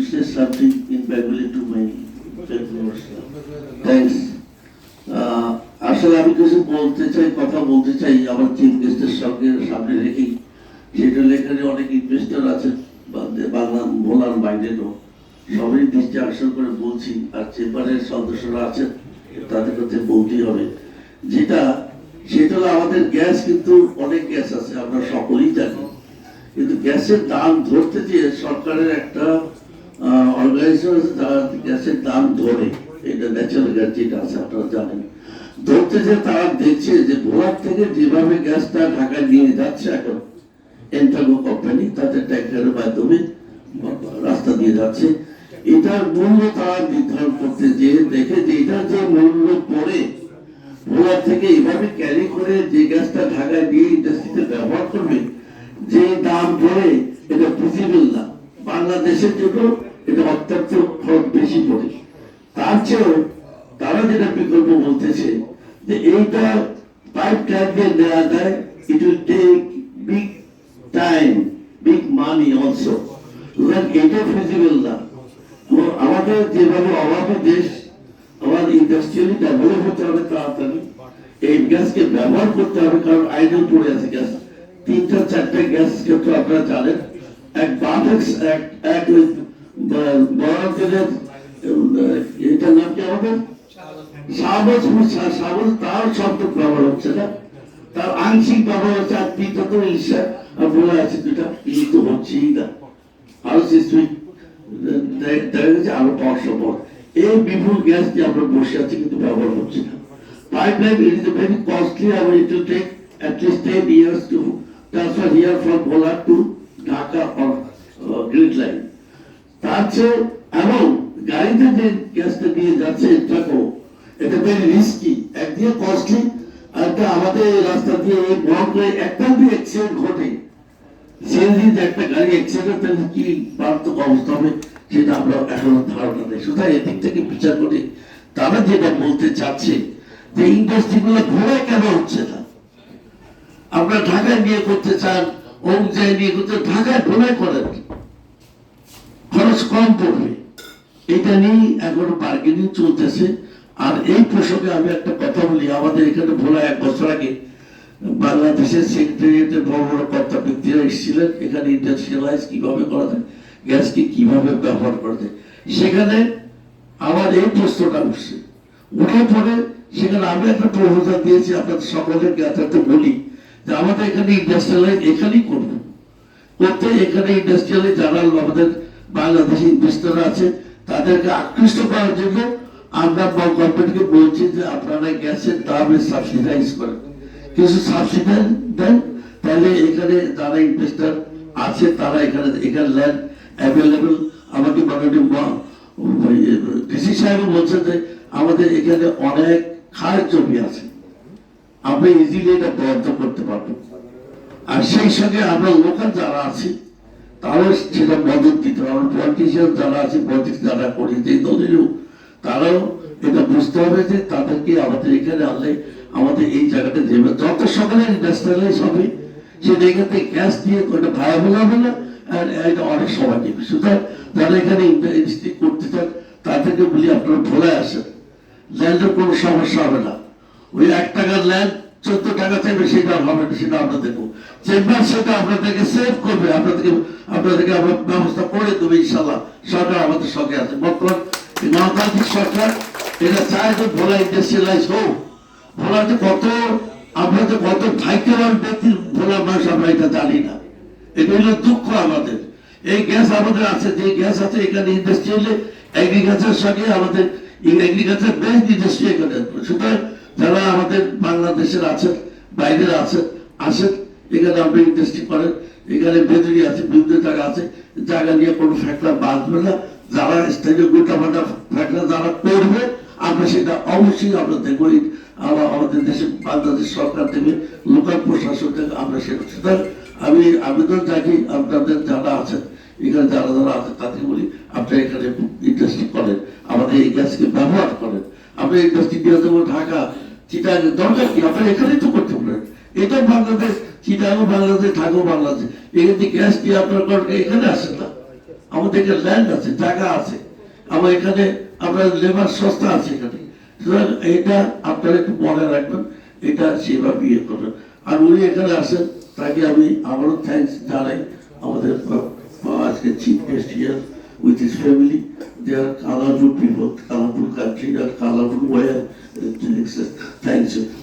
say something in Bengali to my viewers. Thanks. আসলে আমি কিছু বলতে চাই, কথা বলতে চাই আমার চিফ গেস্টের সঙ্গে সামনে রেখেই। সেটা এখানে অনেক ইনভেস্টর আছেন, বাংলা ভোলার বাইরেরও, সবাই দৃষ্টি আকর্ষণ করে বলছি। আর চেম্বারের সদস্যরা আছেন, তাদের কাছে বলতেই হবে। যেটা সেটা হলো আমাদের গ্যাস, কিন্তু অনেক গ্যাস আছে, আমরা সকলেই জানি। কিন্তু গ্যাসের দাম ধরতে গিয়ে সরকারের একটা অর্গানাইজেশন আছে যারা গ্যাসের দাম ধরে, এটা ন্যাচারাল গ্যাস যেটা আছে আপনারা জানেন, ধরতে যে তারা দেখছে যে ভোলার থেকে যেভাবে গ্যাসটা ঢাকায় নিয়ে যাচ্ছে এখন এন্টাগো কোম্পানি, তাদের ট্যাঙ্কারের মাধ্যমে রাস্তা দিয়ে যাচ্ছে, এটার মূল্য তারা নির্ধারণ করতে যে দেখে যে এটা যে মূল্য পড়ে ভোলার থেকে এইভাবে ক্যারি করে যে গ্যাসটা ঢাকায় নিয়ে ইন্ডাস্ট্রিতে ব্যবহার করবে, যে দাম পড়ে এটা ফিজিবল না, বাংলাদেশের জন্য এটা অত্যন্ত খরচ বেশি পড়ে। তার চেয়েও তারা যেটা বিকল্প বলতেছে যে এইটা পাইপ লাইন দিয়ে নেওয়া যায়, it will take big time, big money also, এটা ফিজিবল না। আমাদের যেভাবে অভাবে দেশ, আমার ইন্ডাস্ট্রিয়ালি ডেভেলপ হতে হবে তাড়াতাড়ি, এই গ্যাসকে ব্যবহার করতে হবে, কারণ আইডল পড়ে আছে গ্যাস। 3-4টা গ্যাস ক্ষেত্র আপনারা জানেন, এক বাফেক্স, এক বড়দের এটার নাম কি আমাদের সাবজ, তার শব্দ ব্যবহার হচ্ছে না, তার আংশিক ব্যবহার হচ্ছে। আর 3টা তো ইলিশা আর বলে আছে, 2টা ইলি তো হচ্ছেই না, আরো দেখা গেছে আরো 500 পর। এই বিপুল গ্যাস দিয়ে আমরা বসে আছি, কিন্তু ব্যবহার হচ্ছে না। Pipeline is very costly, and it will take at least 10 years to transfer here from Bhola to Dhaka or grid line. তার চেয়ে এবং গাড়িতে যে গ্যাসটা দিয়ে যাচ্ছে এটা ভেরি রিস্কি, একদিকে কস্টলি, আর আমাদের রাস্তা দিয়ে এই ব্লকে একটা দিয়ে অ্যাক্সিডেন্ট ঘটে, সিএনজি একটা গাড়ি অ্যাক্সিডেন্ট তাহলে কি মারাত্মক অবস্থা হবে সেটা আমরা এখনো ধারণা নেই। সুতরাং এদিক থেকে বিচার করে তারা যেটা বলতে চাচ্ছে যে ইন্ডাস্ট্রি গুলো ভোলায় কেন হচ্ছে না, আমরা ঢাকায় নিয়ে করতে চান, অনুযায়ী নিয়ে করতে, ঢাকায় ভোলায় করেন, খরচ কম পড়বে, এটা নিয়ে এখনো বার্গেনিং চলতেছে। আর এই প্রসঙ্গে আমি একটা কথা বলি, আমাদের এখানে ভোলা 1 বছর আগে বাংলাদেশের সেক্রেটারিয়েটের বড় বড় কর্তা ব্যক্তিরা এসেছিলেন, এখানে ইন্ডাস্ট্রিয়ালাইজ কিভাবে করা যায়, গ্যাসকে কিভাবে ব্যবহার করা যায়, সেখানে আমার এই প্রশ্নটা উঠছে। উঠে পড়ে সেখানে আমি একটা প্রপোজাল দিয়েছি, আপনাদের সকলের জ্ঞাতার্থে বলি যে আমাদের এখানে ইন্ডাস্ট্রিয়ালাইজ এখানেই করবো, করতে এখানে ইন্ডাস্ট্রিয়ালি যারা আমাদের বাংলাদেশি ইনভেস্টর আছে তাদেরকে আকৃষ্ট করার জন্য আমরা গভর্নমেন্টকে বলছি যে আপনারা গ্যাসের দামে সাবসিডাইজ করেন, কিছু সাবসিডাইজ দেন, তাহলে এখানে যারা ইনভেস্টর আছে তারা এখানে ল্যান্ড অ্যাভেলেবল। আমাকে ডিসি সাহেব বলছেন যে আমাদের এখানে অনেক খাস জমি আছে, আমরা ইজিলি এটা বরাদ্দ করতে পারবো। আর সেই সঙ্গে আমরা লোকাল যারা আছি তারাও সেটা মদত দিতে হবে, আমরা পলিটিশিয়ান যারা আছে, পলিটিক্স যারা করি যে দলেরও, তারাও এটা বুঝতে হবে যে তাদেরকে আমাদের এখানে আনলে আমাদের এই জায়গাটা দেবে, যত সকালে ইন্ডাস্ট্রিয়ালাইজ হবে সেটা এখান থেকে গ্যাস দিয়ে ওটা ভায়াবল হবে না, আর এটা অনেক সময় নেবে। সুতরাং যারা এখানে ইন্ডাস্ট্রি করতে চান তাদেরকে বলি আপনারা ভোলায় আসেন, ল্যান্ডের কোনো সমস্যা হবে না। ওই 1 টাকার ল্যান্ড 14 টাকা চাইবে, সেটা হবে না, সেটা আমরা দেখবো। চেম্বার সেটা আপনাদেরকে সেভ করবে, আপনাদেরকে আমরা ব্যবস্থা করে দেবো ইনশাল্লাহ। সরকার আমাদের সঙ্গে আছে, বর্তমান গণতান্ত্রিক সরকার, এটা চায় যে ভোলা ইন্ডাস্ট্রিয়ালাইজ হোক। ভোলাতে কত, আমরা তো কত ভাগ্যবান ব্যক্তির ভোলার মানুষ, আমরা এটা জানি না, এটা হলো দুঃখ আমাদের। এই গ্যাস আমাদের আছে, যে গ্যাস আছে এখানে ইন্ডাস্ট্রিয়ালে এগ্রিকালচার সঙ্গে আমাদের এগ্রিকালচার বেস্ট ইন্ডাস্ট্রি এখানে। সুতরাং যারা আমাদের বাংলাদেশের আছেন, বাইরের আছেন, আসেন এখানে আপনি ইন্ডাস্ট্রি করেন, এখানে বেদুরি আছে, বিভিন্ন জায়গা আছে, জায়গা নিয়ে কোনো ফ্যাক্টর বাঁধবে না। যারা স্থানীয় গোটাফাটা ফ্যাক্টর যারা করবে আমরা সেটা অবশ্যই আমরা দেখবো, আমাদের দেশে বাংলাদেশ সরকার দেবে, লোকাল প্রশাসন দেবে, আমরা সেটা। সুতরাং আমি আবেদন রাখি আপনাদের যারা আছেন এখানে, যারা যারা আছেন তাদের বলি আপনারা এখানে ইন্ডাস্ট্রি করেন, আমাদের এই গ্যাসকে ব্যবহার করেন। আমরা ইন্ডাস্ট্রি দিয়ে দেবো ঢাকা, চিটাগাং, দরকার কি আপনারা এখানেই তো করতে পারেন। এটা বাংলাদেশ, চিটাগাং বাংলাদেশ, ঢাকাও বাংলাদেশ, এখান থেকে গ্যাস দিয়ে আপনার এখানে আসেন না, আমাদের এখানে ল্যান্ড আছে, জায়গা আছে, আমার এখানে আপনার লেবার সস্তা আছে এখানে। সুতরাং এটা আপনারা একটু মনে রাখবেন, এটা সেভাবে ইয়ে করবেন। আর উনি এখানে আসেন, তাকে আমি আবারও থ্যাংকস জানাই। আমাদের আজকে chief guest here with his family. They are colorful people, colorful country, and colorful way. Thanks you.